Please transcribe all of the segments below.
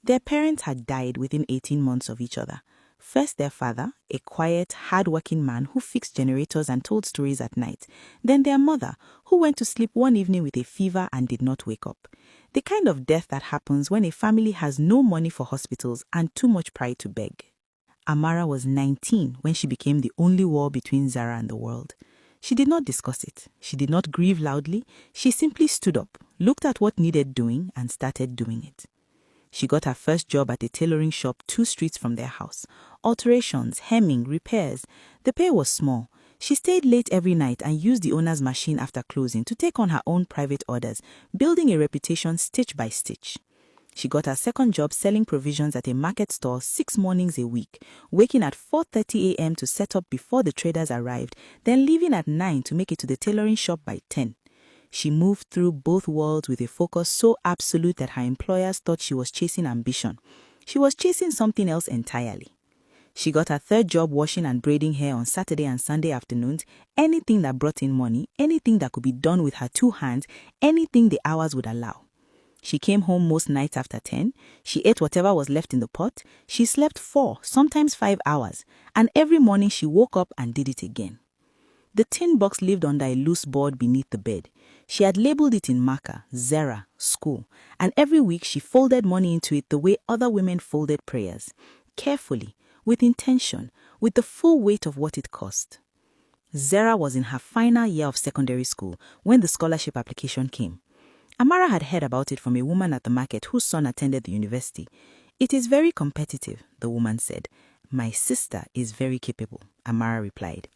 Their parents had died within 18 months of each other. First their father, a quiet, hard-working man who fixed generators and told stories at night. Then their mother, who went to sleep one evening with a fever and did not wake up. The kind of death that happens when a family has no money for hospitals and too much pride to beg. Amara was 19 when she became the only wall between Zara and the world. She did not discuss it. She did not grieve loudly. She simply stood up, looked at what needed doing, and started doing it. She got her first job at a tailoring shop 2 streets from their house. Alterations, hemming, repairs. The pay was small. She stayed late every night and used the owner's machine after closing to take on her own private orders, building a reputation stitch by stitch. She got her second job selling provisions at a market store 6 mornings a week, waking at 4:30 a.m. to set up before the traders arrived, then leaving at 9 to make it to the tailoring shop by 10. She moved through both worlds with a focus so absolute that her employers thought she was chasing ambition. She was chasing something else entirely. She got her third job washing and braiding hair on Saturday and Sunday afternoons, anything that brought in money, anything that could be done with her 2 hands, anything the hours would allow. She came home most nights after 10. She ate whatever was left in the pot. She slept 4, sometimes 5 hours, and every morning she woke up and did it again. The tin box lived under a loose board beneath the bed. She had labeled it in marker, Zara, school, and every week she folded money into it the way other women folded prayers, carefully, with intention, with the full weight of what it cost. Zara was in her final year of secondary school when the scholarship application came. Amara had heard about it from a woman at the market whose son attended the university. "It is very competitive," the woman said. "My sister is very capable," Amara replied.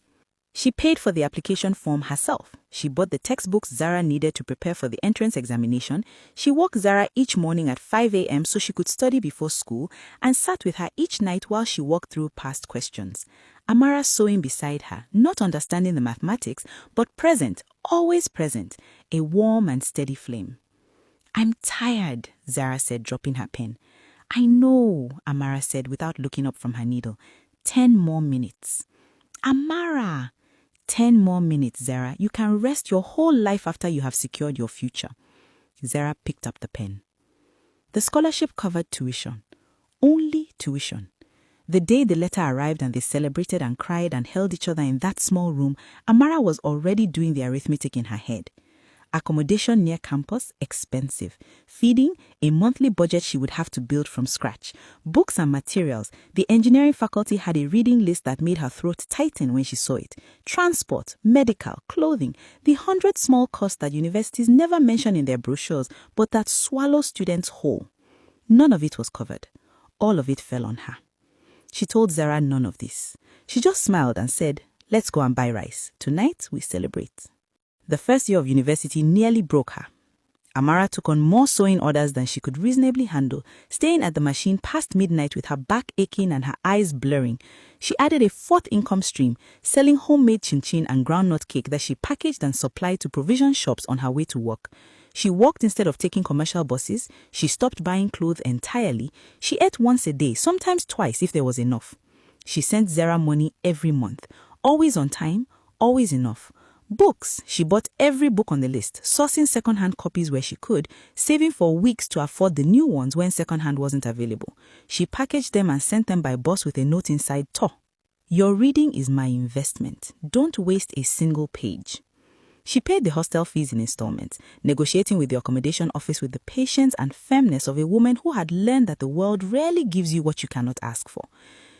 She paid for the application form herself. She bought the textbooks Zara needed to prepare for the entrance examination. She woke Zara each morning at 5 a.m. so she could study before school and sat with her each night while she walked through past questions. Amara sewing beside her, not understanding the mathematics, but present, always present, a warm and steady flame. "I'm tired," Zara said, dropping her pen. "I know," Amara said without looking up from her needle. 10 more minutes. "Amara!" 10 more minutes, Zara. You can rest your whole life after you have secured your future. Zara picked up the pen. The scholarship covered tuition. Only tuition. The day the letter arrived and they celebrated and cried and held each other in that small room, Amara was already doing the arithmetic in her head. Accommodation near campus, expensive. Feeding, a monthly budget she would have to build from scratch. Books and materials. The engineering faculty had a reading list that made her throat tighten when she saw it. Transport, medical, clothing. The 100 small costs that universities never mention in their brochures, but that swallow students whole. None of it was covered. All of it fell on her. She told Zara none of this. She just smiled and said, "Let's go and buy rice. Tonight we celebrate." The first year of university nearly broke her. Amara took on more sewing orders than she could reasonably handle, staying at the machine past midnight with her back aching and her eyes blurring. She added a 4th income stream, selling homemade chin-chin and groundnut cake that she packaged and supplied to provision shops on her way to work. She walked instead of taking commercial buses. She stopped buying clothes entirely. She ate once a day, sometimes twice if there was enough. She sent Zara money every month, always on time, always enough. Books. She bought every book on the list, sourcing second-hand copies where she could, saving for weeks to afford the new ones when second-hand wasn't available. She packaged them and sent them by bus with a note inside, "To. Your reading is my investment. Don't waste a single page." She paid the hostel fees in installments, negotiating with the accommodation office with the patience and firmness of a woman who had learned that the world rarely gives you what you cannot ask for.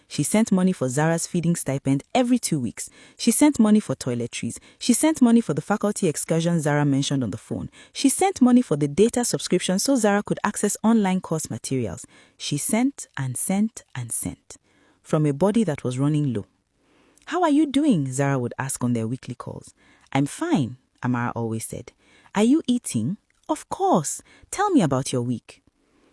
She sent money for Zara's feeding stipend every 2 weeks. She sent money for toiletries. She sent money for the faculty excursion Zara mentioned on the phone. She sent money for the data subscription so Zara could access online course materials. She sent and sent and sent. From a body that was running low. "How are you doing?" Zara would ask on their weekly calls. "I'm fine," Amara always said. "Are you eating?" "Of course. Tell me about your week."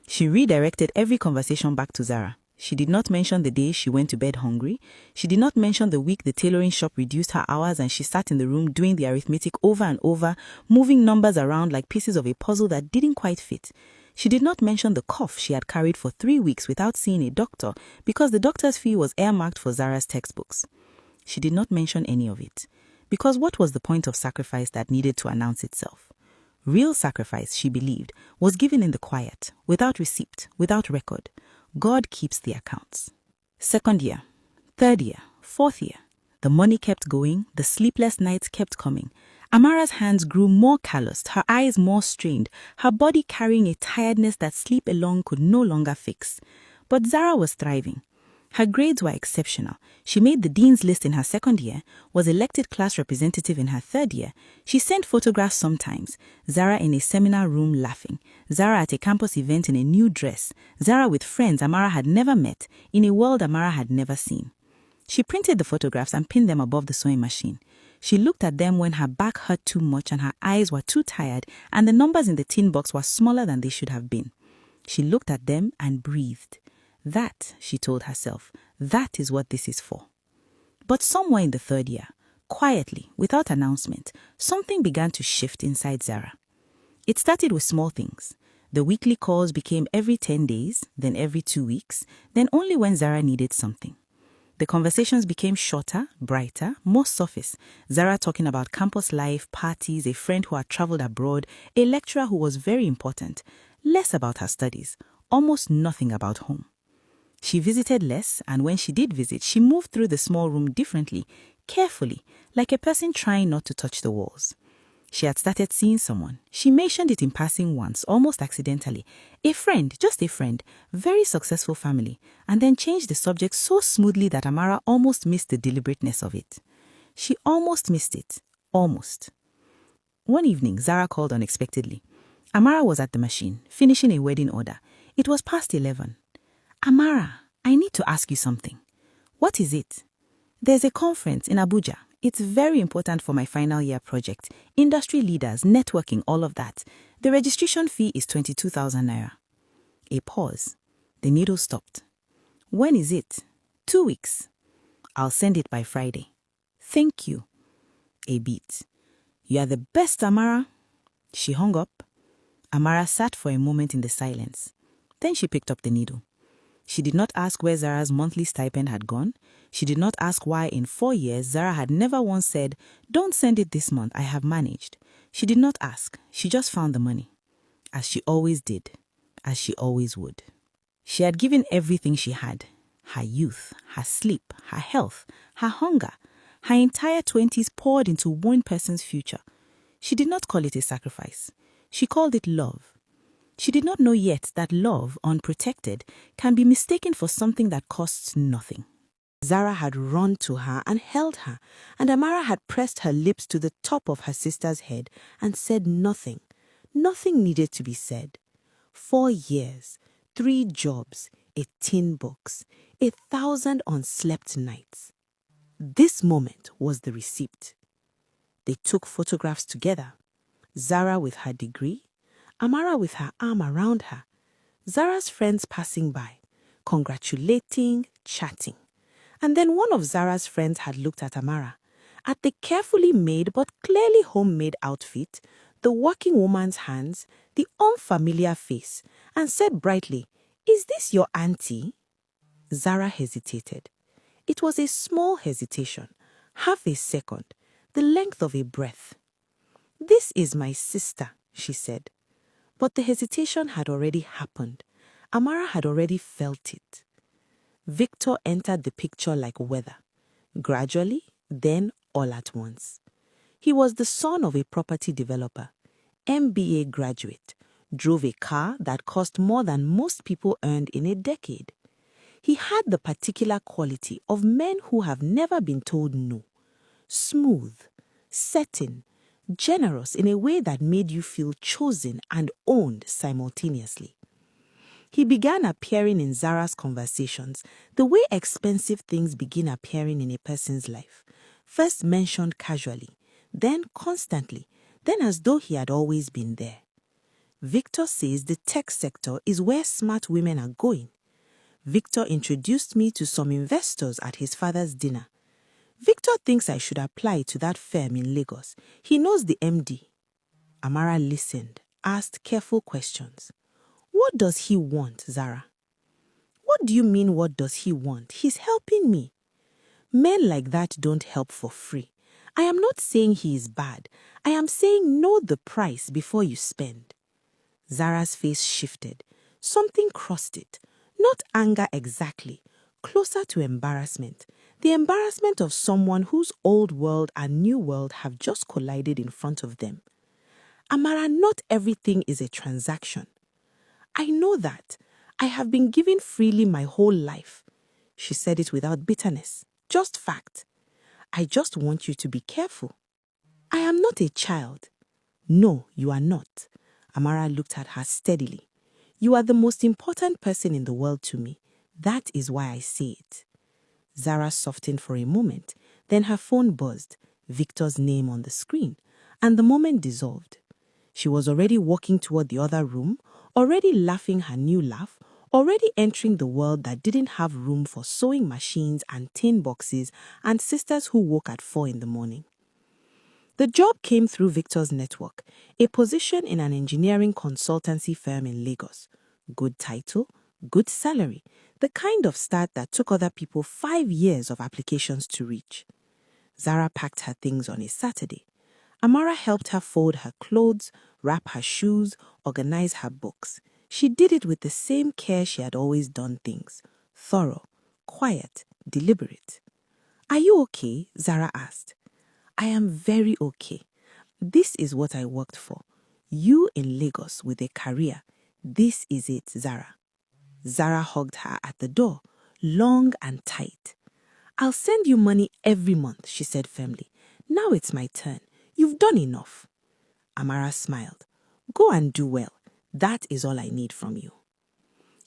She redirected every conversation back to Zara. She did not mention the day she went to bed hungry. She did not mention the week the tailoring shop reduced her hours and she sat in the room doing the arithmetic over and over, moving numbers around like pieces of a puzzle that didn't quite fit. She did not mention the cough she had carried for 3 weeks without seeing a doctor because the doctor's fee was earmarked for Zara's textbooks. She did not mention any of it. Because what was the point of sacrifice that needed to announce itself? Real sacrifice, she believed, was given in the quiet, without receipt, without record. God keeps the accounts. Second year, third year, fourth year. The money kept going, the sleepless nights kept coming. Amara's hands grew more calloused, her eyes more strained, her body carrying a tiredness that sleep alone could no longer fix. But Zara was thriving. Her grades were exceptional. She made the dean's list in her second year, was elected class representative in her third year. She sent photographs sometimes. Zara in a seminar room laughing. Zara at a campus event in a new dress. Zara with friends Amara had never met, in a world Amara had never seen. She printed the photographs and pinned them above the sewing machine. She looked at them when her back hurt too much and her eyes were too tired and the numbers in the tin box were smaller than they should have been. She looked at them and breathed. That, she told herself, that is what this is for. But somewhere in the third year, quietly, without announcement, something began to shift inside Zara. It started with small things. The weekly calls became every 10 days, then every 2 weeks, then only when Zara needed something. The conversations became shorter, brighter, more surface. Zara talking about campus life, parties, a friend who had traveled abroad, a lecturer who was very important. Less about her studies, almost nothing about home. She visited less, and when she did visit, she moved through the small room differently, carefully, like a person trying not to touch the walls. She had started seeing someone. She mentioned it in passing once, almost accidentally. A friend, just a friend, very successful family, and then changed the subject so smoothly that Amara almost missed the deliberateness of it. She almost missed it. Almost. One evening, Zara called unexpectedly. Amara was at the machine, finishing a wedding order. It was past 11. Amara, I need to ask you something. What is it? There's a conference in Abuja. It's very important for my final year project. Industry leaders, networking, all of that. The registration fee is 22,000 naira. A pause. The needle stopped. When is it? 2 weeks. I'll send it by Friday. Thank you. A beat. You are the best, Amara. She hung up. Amara sat for a moment in the silence. Then she picked up the needle. She did not ask where Zara's monthly stipend had gone. She did not ask why in 4 years Zara had never once said, "Don't send it this month, I have managed." She did not ask. She just found the money. As she always did. As she always would. She had given everything she had. Her youth, her sleep, her health, her hunger. Her entire 20s poured into one person's future. She did not call it a sacrifice. She called it love. She did not know yet that love, unprotected, can be mistaken for something that costs nothing. Zara had run to her and held her, and Amara had pressed her lips to the top of her sister's head and said nothing. Nothing needed to be said. 4 years, 3 jobs, a tin box, 1,000 unslept nights. This moment was the receipt. They took photographs together. Zara with her degree, Amara with her arm around her, Zara's friends passing by, congratulating, chatting. And then one of Zara's friends had looked at Amara, at the carefully made but clearly homemade outfit, the working woman's hands, the unfamiliar face, and said brightly, "Is this your auntie?" Zara hesitated. It was a small hesitation, half a second, the length of a breath. "This is my sister," she said. But the hesitation had already happened. Amara had already felt it. Victor entered the picture like weather. Gradually, then all at once. He was the son of a property developer, MBA graduate, drove a car that cost more than most people earned in a decade. He had the particular quality of men who have never been told no. Smooth, certain, generous in a way that made you feel chosen and owned simultaneously. He began appearing in Zara's conversations the way expensive things begin appearing in a person's life, first mentioned casually, then constantly, then as though he had always been there. Victor says the tech sector is where smart women are going. Victor introduced me to some investors at his father's dinner. Victor thinks I should apply to that firm in Lagos. He knows the MD. Amara listened, asked careful questions. What does he want, Zara? What do you mean, what does he want? He's helping me. Men like that don't help for free. I am not saying he is bad. I am saying know the price before you spend. Zara's face shifted. Something crossed it. Not anger exactly, closer to embarrassment. The embarrassment of someone whose old world and new world have just collided in front of them. Amara, not everything is a transaction. I know that. I have been giving freely my whole life. She said it without bitterness, just fact. I just want you to be careful. I am not a child. No, you are not. Amara looked at her steadily. You are the most important person in the world to me. That is why I say it. Zara softened for a moment. Then her phone buzzed, Victor's name on the screen, and the moment dissolved. She was already walking toward the other room, already laughing her new laugh, already entering the world that didn't have room for sewing machines and tin boxes and sisters who woke at 4 in the morning. The job came through Victor's network, a position in an engineering consultancy firm in Lagos. Good title, good salary, the kind of start that took other people 5 years of applications to reach. Zara packed her things on a Saturday. Amara helped her fold her clothes, wrap her shoes, organize her books. She did it with the same care she had always done things. Thorough, quiet, deliberate. Are you okay? Zara asked. I am very okay. This is what I worked for. You in Lagos with a career. This is it, Zara. Zara hugged her at the door, long and tight. I'll send you money every month, she said firmly. Now it's my turn. You've done enough. Amara smiled. Go and do well. That is all I need from you.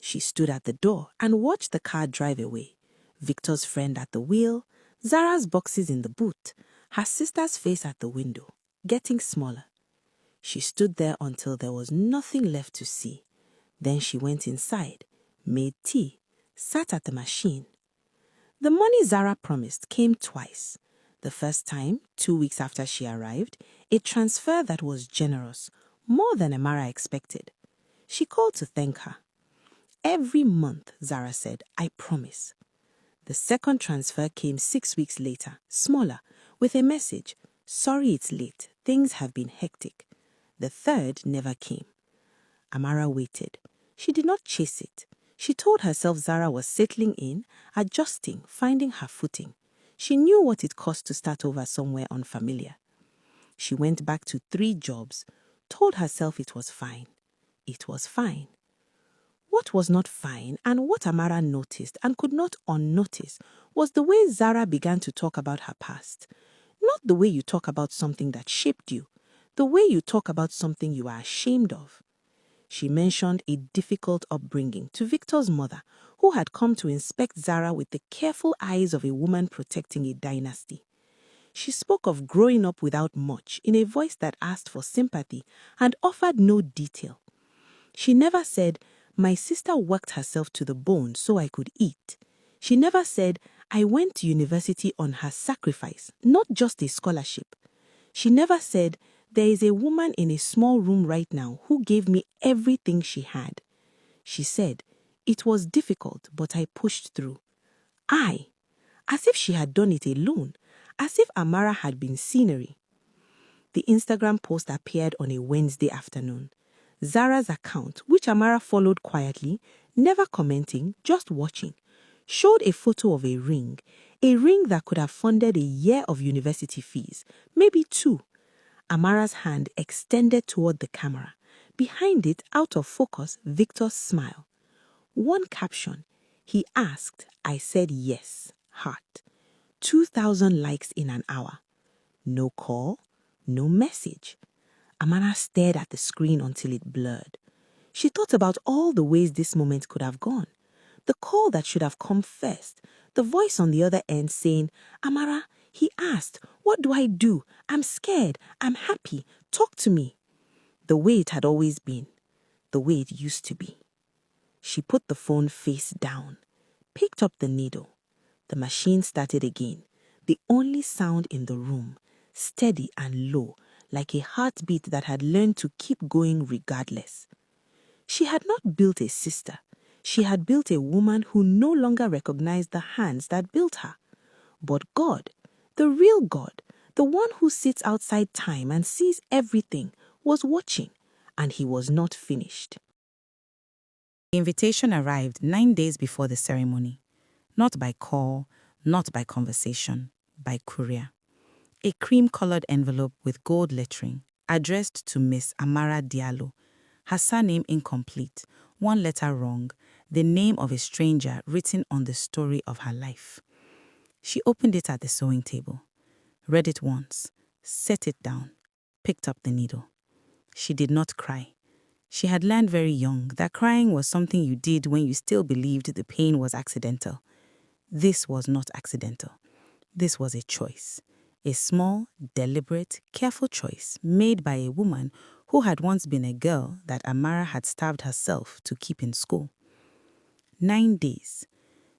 She stood at the door and watched the car drive away. Victor's friend at the wheel, Zara's boxes in the boot, her sister's face at the window, getting smaller. She stood there until there was nothing left to see. Then she went inside, made tea, sat at the machine. The money Zara promised came twice. The first time, 2 weeks after she arrived, a transfer that was generous, more than Amara expected. She called to thank her. Every month, Zara said, I promise. The second transfer came 6 weeks later, smaller, with a message, sorry it's late, things have been hectic. The third never came. Amara waited. She did not chase it. She told herself Zara was settling in, adjusting, finding her footing. She knew what it cost to start over somewhere unfamiliar. She went back to 3 jobs, told herself it was fine. It was fine. What was not fine and what Amara noticed and could not unnotice was the way Zara began to talk about her past. Not the way you talk about something that shaped you, the way you talk about something you are ashamed of. She mentioned a difficult upbringing to Victor's mother, who had come to inspect Zara with the careful eyes of a woman protecting a dynasty. She spoke of growing up without much in a voice that asked for sympathy and offered no detail. She never said, my sister worked herself to the bone so I could eat. She never said, I went to university on her sacrifice, not just a scholarship. She never said, there is a woman in a small room right now who gave me everything she had. She said, it was difficult, but I pushed through. As if she had done it alone, as if Amara had been scenery. The Instagram post appeared on a Wednesday afternoon. Zara's account, which Amara followed quietly, never commenting, just watching, showed a photo of a ring that could have funded a year of university fees, maybe 2. Amara's hand extended toward the camera. Behind it, out of focus, Victor's smile. One caption, he asked, I said yes, heart. 2,000 likes in an hour. No call, no message. Amara stared at the screen until it blurred. She thought about all the ways this moment could have gone. The call that should have come first. The voice on the other end saying, Amara, he asked, what do I do? I'm scared. I'm happy. Talk to me. The way it had always been. The way it used to be. She put the phone face down, picked up the needle. The machine started again. The only sound in the room, steady and low, like a heartbeat that had learned to keep going regardless. She had not built a sister. She had built a woman who no longer recognized the hands that built her. But God, the real God, The one who sits outside time and sees everything was watching, and he was not finished. The invitation arrived 9 days before the ceremony. Not by call, not by conversation, by courier. A cream-colored envelope with gold lettering, addressed to Miss Amara Diallo. Her surname incomplete, one letter wrong, the name of a stranger written on the story of her life. She opened it at the sewing table, read it once, set it down, picked up the needle. She did not cry. She had learned very young that crying was something you did when you still believed the pain was accidental. This was not accidental. This was a choice. A small, deliberate, careful choice made by a woman who had once been a girl that Amara had starved herself to keep in school. 9 days.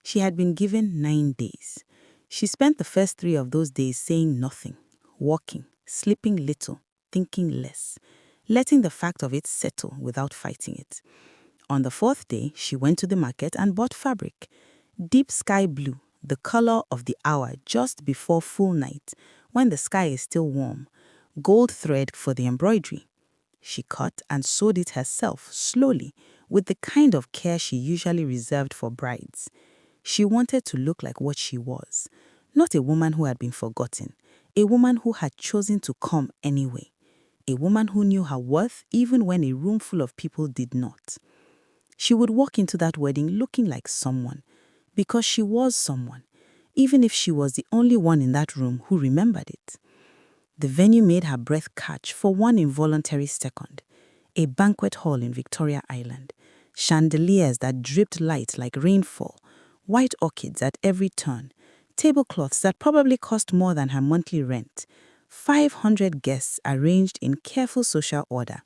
She had been given 9 days. She spent the first 3 of those days saying nothing, walking, sleeping little, thinking less, letting the fact of it settle without fighting it. On the 4th day, she went to the market and bought fabric. Deep sky blue, the color of the hour just before full night, when the sky is still warm. Gold thread for the embroidery. She cut and sewed it herself, slowly, with the kind of care she usually reserved for brides. She wanted to look like what she was, not a woman who had been forgotten, a woman who had chosen to come anyway, a woman who knew her worth even when a room full of people did not. She would walk into that wedding looking like someone, because she was someone, even if she was the only one in that room who remembered it. The venue made her breath catch for one involuntary second. A banquet hall in Victoria Island, chandeliers that dripped light like rainfall, white orchids at every turn, tablecloths that probably cost more than her monthly rent, 500 guests arranged in careful social order,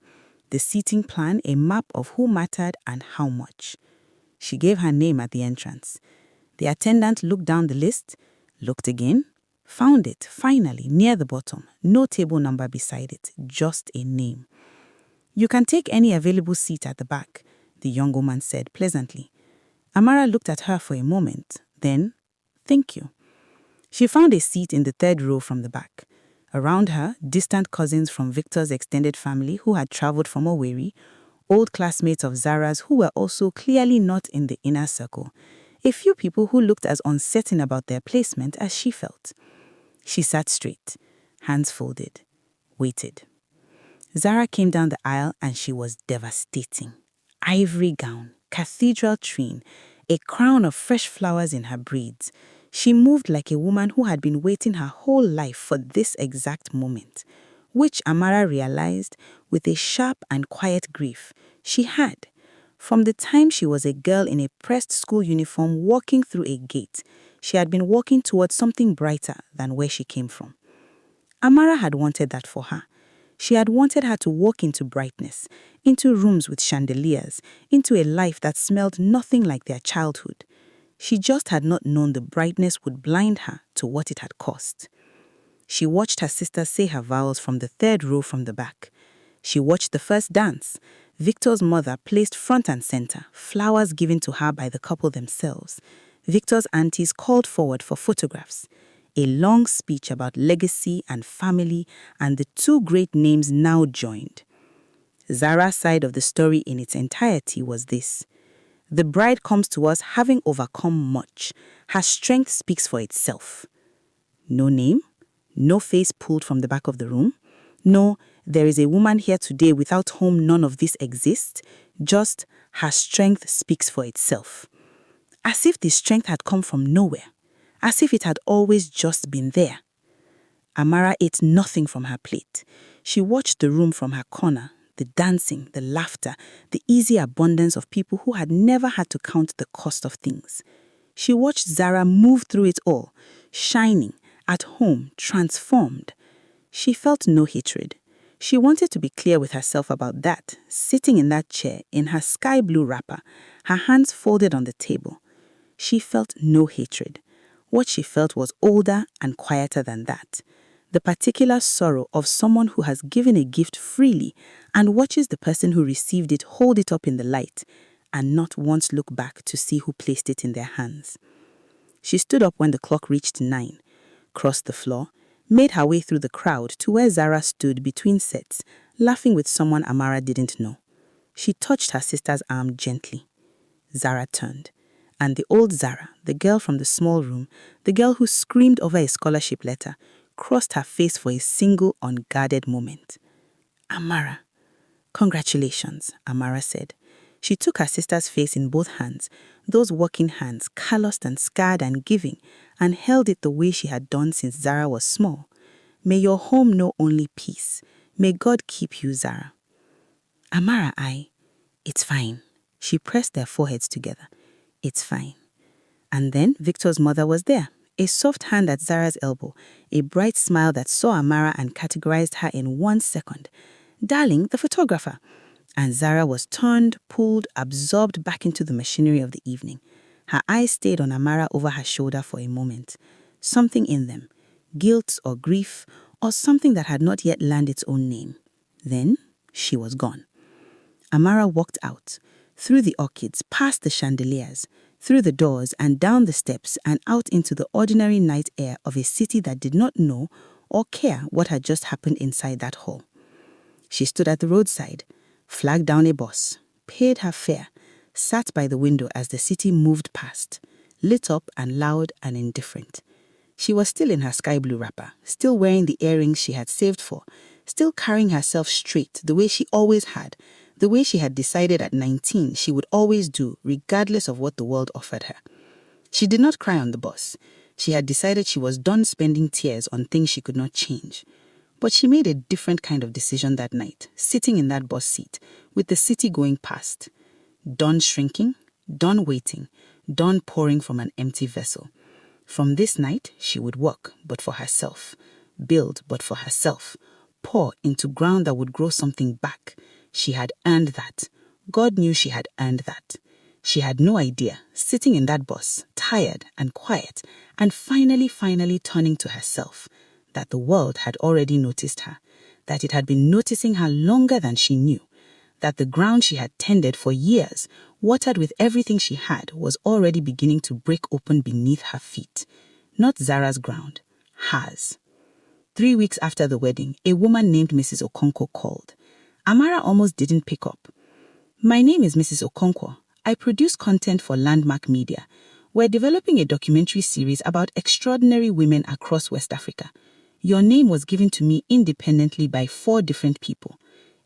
the seating plan a map of who mattered and how much. She gave her name at the entrance. The attendant looked down the list, looked again, found it, finally, near the bottom, no table number beside it, just a name. "You can take any available seat at the back," the young woman said pleasantly. Amara looked at her for a moment, then, "Thank you." She found a seat in the 3rd row from the back. Around her, distant cousins from Victor's extended family who had traveled from Owerri, old classmates of Zara's who were also clearly not in the inner circle, a few people who looked as uncertain about their placement as she felt. She sat straight, hands folded, waited. Zara came down the aisle and she was devastating. Ivory gown, cathedral train, a crown of fresh flowers in her braids. She moved like a woman who had been waiting her whole life for this exact moment, which Amara realized, with a sharp and quiet grief, she had. From the time she was a girl in a pressed school uniform walking through a gate, she had been walking towards something brighter than where she came from. Amara had wanted that for her. She had wanted her to walk into brightness, into rooms with chandeliers, into a life that smelled nothing like their childhood. She just had not known the brightness would blind her to what it had cost. She watched her sister say her vows from the 3rd row from the back. She watched the first dance, Victor's mother placed front and center, flowers given to her by the couple themselves. Victor's aunties called forward for photographs. A long speech about legacy and family and the 2 great names now joined. Zara's side of the story in its entirety was this. The bride comes to us having overcome much. Her strength speaks for itself. No name, no face pulled from the back of the room. No, there is a woman here today without whom none of this exists. Just, her strength speaks for itself. As if the strength had come from nowhere. As if it had always just been there. Amara ate nothing from her plate. She watched the room from her corner, the dancing, the laughter, the easy abundance of people who had never had to count the cost of things. She watched Zara move through it all, shining, at home, transformed. She felt no hatred. She wanted to be clear with herself about that, sitting in that chair in her sky blue wrapper, her hands folded on the table. She felt no hatred. What she felt was older and quieter than that. The particular sorrow of someone who has given a gift freely and watches the person who received it hold it up in the light and not once look back to see who placed it in their hands. She stood up when the clock reached 9, crossed the floor, made her way through the crowd to where Zara stood between sets, laughing with someone Amara didn't know. She touched her sister's arm gently. Zara turned, and the old Zara, the girl from the small room, the girl who screamed over a scholarship letter, crossed her face for a single unguarded moment. "Amara." "Congratulations," Amara said. She took her sister's face in both hands, those working hands, calloused and scarred and giving, and held it the way she had done since Zara was small. "May your home know only peace. May God keep you, Zara." "Amara, It's fine." She pressed their foreheads together. "It's fine." And then Victor's mother was there, a soft hand at Zara's elbow, a bright smile that saw Amara and categorized her in 1 second. "Darling, the photographer." And Zara was turned, pulled, absorbed back into the machinery of the evening. Her eyes stayed on Amara over her shoulder for a moment. Something in them, guilt or grief, or something that had not yet learned its own name. Then she was gone. Amara walked out, through the orchids, past the chandeliers, through the doors and down the steps and out into the ordinary night air of a city that did not know or care what had just happened inside that hall. She stood at the roadside, flagged down a bus, paid her fare, sat by the window as the city moved past, lit up and loud and indifferent. She was still in her sky blue wrapper, still wearing the earrings she had saved for, still carrying herself straight the way she always had, the way she had decided at 19 she would always do, regardless of what the world offered her. She did not cry on the bus. She had decided she was done spending tears on things she could not change. But she made a different kind of decision that night, sitting in that bus seat, with the city going past. Done shrinking, done waiting, done pouring from an empty vessel. From this night, she would work, but for herself. Build, but for herself. Pour into ground that would grow something back. She had earned that. God knew she had earned that. She had no idea, sitting in that bus, tired and quiet, and finally turning to herself, that the world had already noticed her, that it had been noticing her longer than she knew, that the ground she had tended for years, watered with everything she had, was already beginning to break open beneath her feet. Not Zara's ground, hers. 3 weeks after the wedding, a woman named Mrs. Okonkwo called. Amara almost didn't pick up. "My name is Mrs. Okonkwo. I produce content for Landmark Media. We're developing a documentary series about extraordinary women across West Africa. Your name was given to me independently by 4 different people.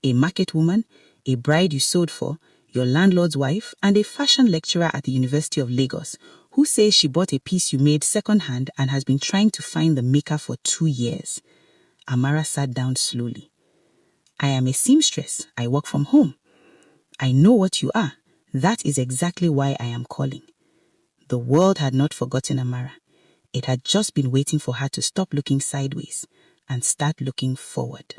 A market woman, a bride you sewed for, your landlord's wife, and a fashion lecturer at the University of Lagos, who says she bought a piece you made secondhand and has been trying to find the maker for 2 years. Amara sat down slowly. "I am a seamstress. I work from home." "I know what you are. That is exactly why I am calling." The world had not forgotten Amara. It had just been waiting for her to stop looking sideways and start looking forward.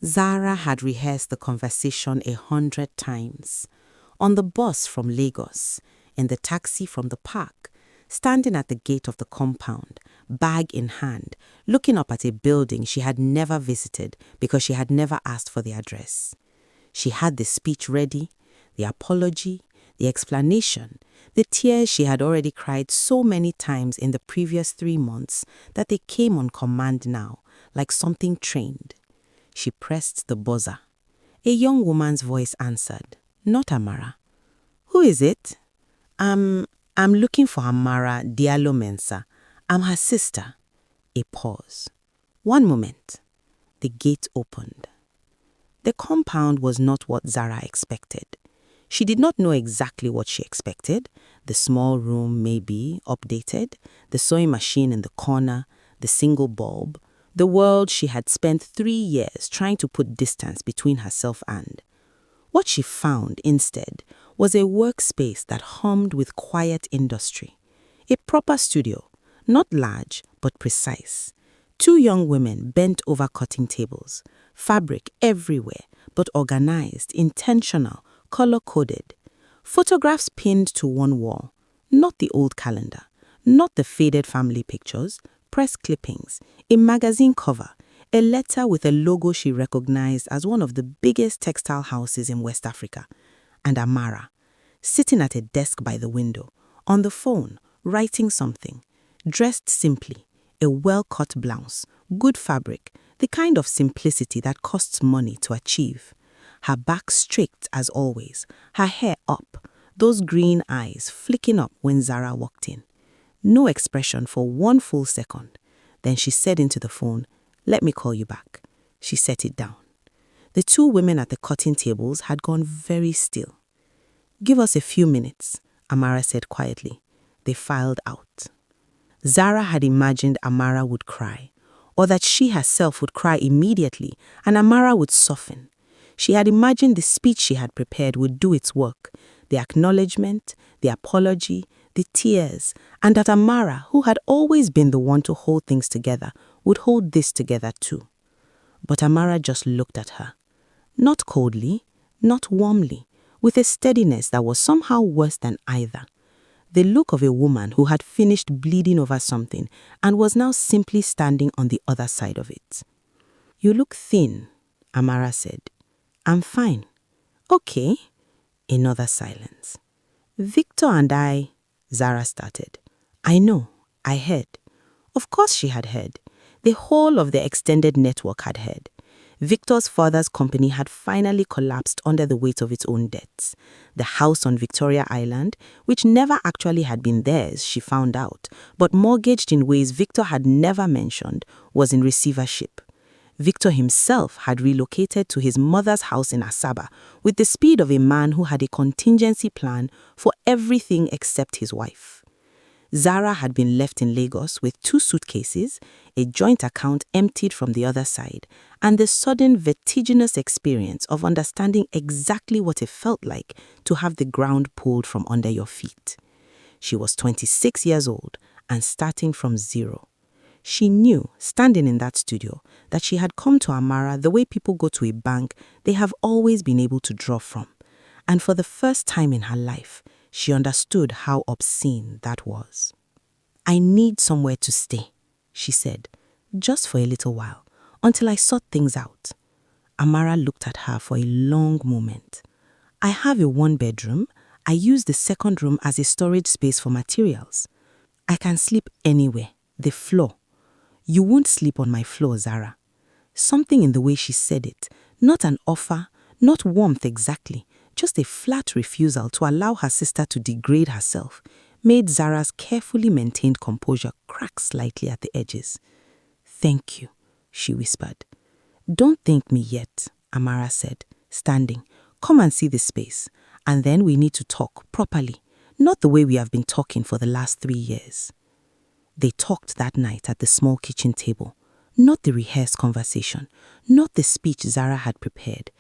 Zara had rehearsed the conversation 100 times. On the bus from Lagos, in the taxi from the park, standing at the gate of the compound, bag in hand, looking up at a building she had never visited because she had never asked for the address. She had the speech ready, the apology, the explanation, the tears she had already cried so many times in the previous 3 months that they came on command now, like something trained. She pressed the buzzer. A young woman's voice answered, not Amara. "Who is it?" I'm looking for Amara Diallo Mensah. I'm her sister." A pause. "1 moment." The gate opened. The compound was not what Zara expected. She did not know exactly what she expected. The small room, maybe, updated, the sewing machine in the corner, the single bulb, the world she had spent 3 years trying to put distance between herself and. What she found, instead, was a workspace that hummed with quiet industry. A proper studio, not large, but precise. 2 young women bent over cutting tables, fabric everywhere, but organized, intentional, color-coded. Photographs pinned to one wall, not the old calendar, not the faded family pictures, press clippings, a magazine cover, a letter with a logo she recognized as one of the biggest textile houses in West Africa, and Amara, sitting at a desk by the window, on the phone, writing something, dressed simply, A well-cut blouse, good fabric, the kind of simplicity that costs money to achieve. Her back straight as always, her hair up, those green eyes flicking up when Zara walked in. No expression for one full second. Then she said into the phone, "Let me call you back." She set it down. The two women at the cutting tables had gone very still. "Give us a few minutes," Amara said quietly. They filed out. Zara had imagined Amara would cry, or that she herself would cry immediately and Amara would soften. She had imagined the speech she had prepared would do its work, the acknowledgement, the apology, the tears, and that Amara, who had always been the one to hold things together, would hold this together too. But Amara just looked at her. Not coldly, not warmly, with a steadiness that was somehow worse than either. The look of a woman who had finished bleeding over something and was now simply standing on the other side of it. "You look thin," Amara said. "I'm fine." "Okay." Another silence. "Victor and I," Zara started. "I know, I heard." Of course she had heard. The whole of the extended network had heard. Victor's father's company had finally collapsed under the weight of its own debts. The house on Victoria Island, which never actually had been theirs, she found out, but mortgaged in ways Victor had never mentioned, was in receivership. Victor himself had relocated to his mother's house in Asaba with the speed of a man who had a contingency plan for everything except his wife. Zara had been left in Lagos with 2 suitcases, a joint account emptied from the other side, and the sudden vertiginous experience of understanding exactly what it felt like to have the ground pulled from under your feet. She was 26 years old and starting from zero. She knew, standing in that studio, that she had come to Amara the way people go to a bank they have always been able to draw from. And for the first time in her life, she understood how obscene that was. "I need somewhere to stay," she said, "just for a little while, until I sort things out." Amara looked at her for a long moment. "I have a 1-bedroom. I use the second room as a storage space for materials. I can sleep anywhere, the floor." "You won't sleep on my floor, Zara." Something in the way she said it, not an offer, not warmth exactly, just a flat refusal to allow her sister to degrade herself, made Zara's carefully maintained composure crack slightly at the edges. "Thank you," she whispered. "Don't thank me yet," Amara said, standing. "Come and see this space, and then we need to talk properly, not the way we have been talking for the last 3 years. They talked that night at the small kitchen table, not the rehearsed conversation, not the speech Zara had prepared.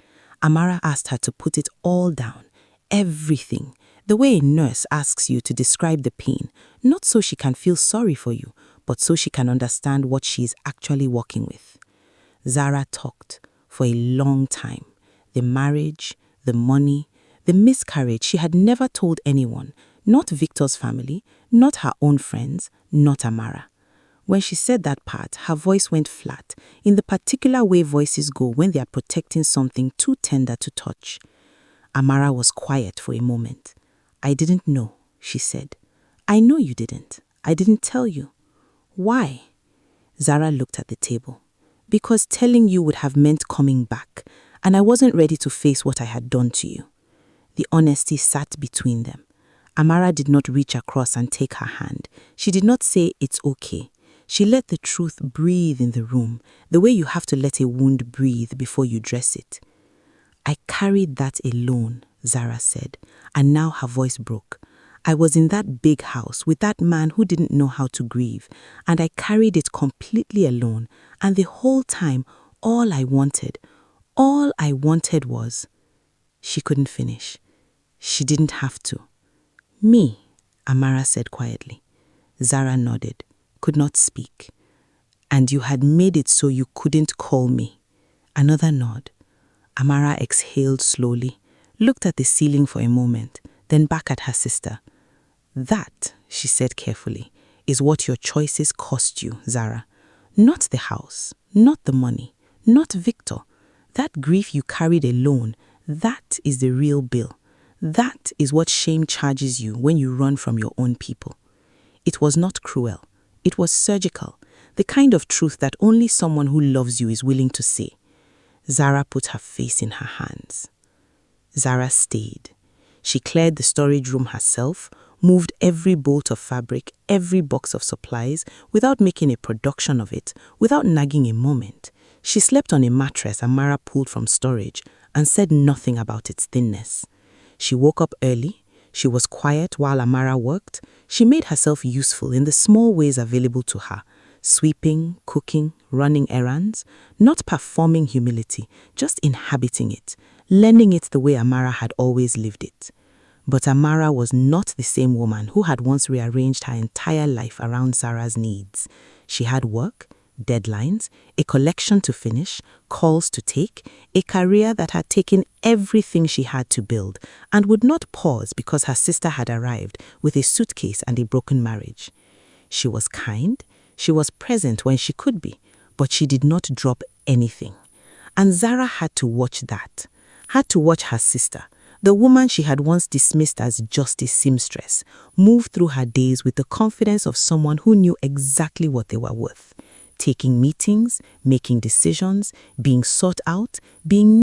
Amara asked her to put it all down, everything, the way a nurse asks you to describe the pain, not so she can feel sorry for you, but so she can understand what she is actually working with. Zara talked for a long time. The marriage, the money, the miscarriage she had never told anyone, not Victor's family, not her own friends, not Amara. When she said that part, her voice went flat, in the particular way voices go when they are protecting something too tender to touch. Amara was quiet for a moment. "I didn't know," she said. "I know you didn't. I didn't tell you." "Why?" Zara looked at the table. "Because telling you would have meant coming back, and I wasn't ready to face what I had done to you." The honesty sat between them. Amara did not reach across and take her hand. She did not say, "It's okay." She let the truth breathe in the room, the way you have to let a wound breathe before you dress it. "I carried that alone," Zara said, and now her voice broke. "I was in that big house with that man who didn't know how to grieve, and I carried it completely alone, and the whole time, all I wanted was..." She couldn't finish. She didn't have to. "Me," Amara said quietly. Zara nodded, could not speak. "And you had made it so you couldn't call me." Another nod. Amara exhaled slowly, looked at the ceiling for a moment, then back at her sister. "That," she said carefully, "is what your choices cost you, Zara. Not the house, not the money, not Victor. That grief you carried alone, that is the real bill. That is what shame charges you when you run from your own people." It was not cruel. It was surgical. the kind of truth that only someone who loves you is willing to say. Zara put her face in her hands. Zara stayed. She cleared the storage room herself, moved every bolt of fabric, every box of supplies, without making a production of it, without nagging a moment. She slept on a mattress Amara pulled from storage and said nothing about its thinness. She woke up early. She was quiet while Amara worked. She made herself useful in the small ways available to her, sweeping, cooking, running errands, not performing humility, just inhabiting it, learning it the way Amara had always lived it. But Amara was not the same woman who had once rearranged her entire life around Zara's needs. She had work, deadlines, a collection to finish, calls to take, a career that had taken everything she had to build and would not pause because her sister had arrived with a suitcase and a broken marriage. She was kind, she was present when she could be, but she did not drop anything. And Zara had to watch that, had to watch her sister, the woman she had once dismissed as just a seamstress, move through her days with the confidence of someone who knew exactly what they were worth. Taking meetings, making decisions, being sought out, being